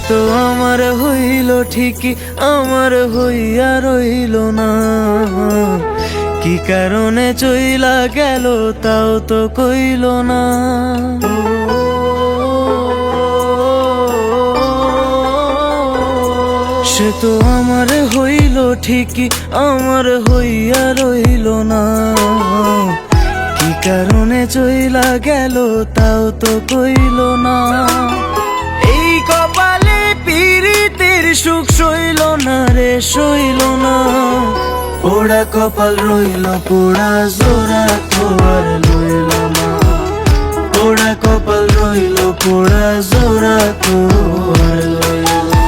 তো আমার হইল ঠিকই, আমার হইয়া রইল না। কি কারণে চইলা গেল তাও তো কইল না। সে তো আমার হইল ঠিকই, আমার হইয়া রইল না। কি কারণে চইলা গেল তাও তো কইল না। এই কপালে পীড়িতের সুখ সইল না রে, সইল না। পোড়া কপাল রইল পোড়া, জোড়া তো আর লইল না। পোড়া কপাল রইল পোড়া, জোড়া তো আর লইল না।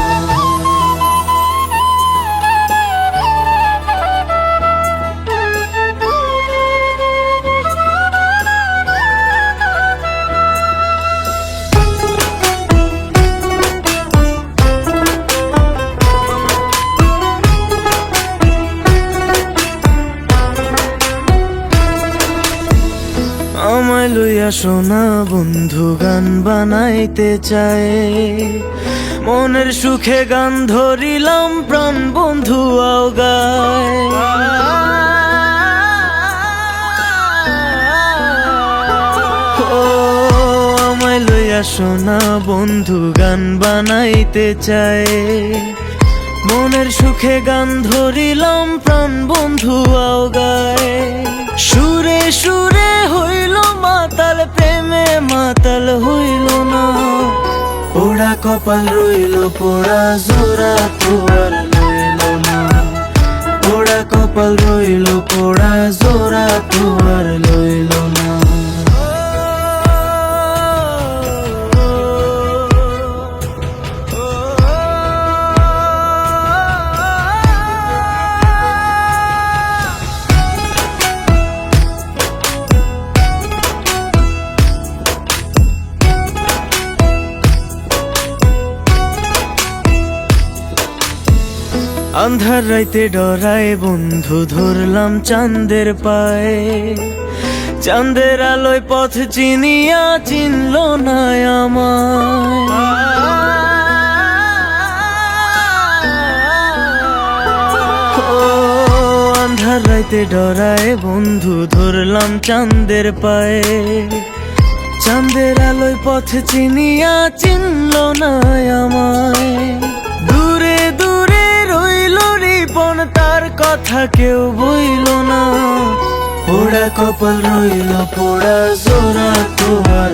আমায় লইয়া শোনা বন্ধু গান বানাইতে চায়। মনের সুখে গান ধরিলাম প্রাণ বন্ধু আও গায়। ও আমায় লইয়া শোনা বন্ধু গান বানাইতে চায়। মনের সুখে গান ধরিলাম প্রাণ বন্ধু আও গায়। সুরে সুরে হইল মাতাল, প্রেমে মাতাল হইল না। পোড়া কপাল রইল পোড়া, জোড়া তো আর লইল না। পোড়া কপাল রইল পোড়া, জোড়া তো আর লইল না। আন্ধার রাইতে ডরায় বন্ধু ধরলাম চাঁদের পায়ে। চাঁদের আলোয় পথ চিনিয়া চিনল না আমায়। ও আন্ধার রাইতে ডরায় বন্ধু ধরলাম চাঁদের পায়ে। চাঁদের আলোয় পথ চিনিয়া চিনল না আমায়। দূরে দূরে রইল রিপন, তার কথা কেউ বইল না। পোড়া কপাল রইল পোড়া, জোড়া তো আর